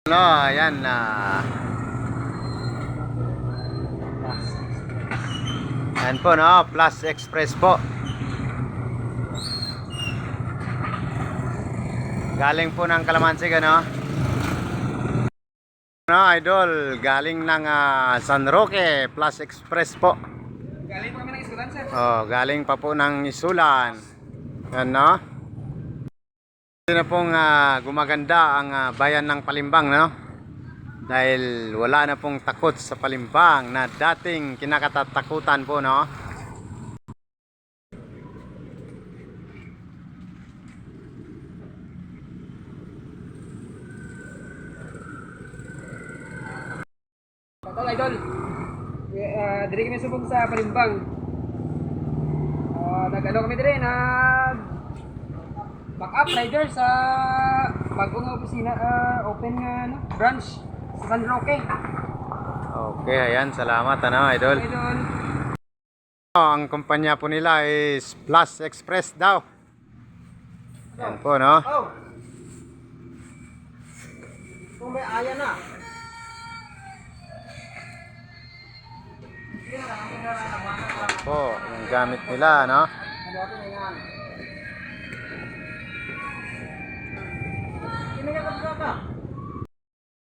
No, ayan na. Ayan po, no, Plus Express po. Galing po ng Calamansig, ano? No, idol, galing ng San Roque, Plus Express po. Galing po kami ng Isulan, sir. Oh, galing pa po ng Isulan. Yan, no? Ito na pong gumaganda ang bayan ng Palimbang, no? Dahil wala na pong takot sa Palimbang na dating kinakatatakutan po, no? Total idol. Diri kami subok sa Palimbang. Nag-ano kami diri, back-up rider sa bagong opisina, open nga branch sa San Roque. Okay, ayan, salamat, ano, idol. Idol. Ang kumpanya po nila is Plus Express daw. Yan po, no? Oh. Kung may aya na. Po, yung gamit nila, no? Ini ka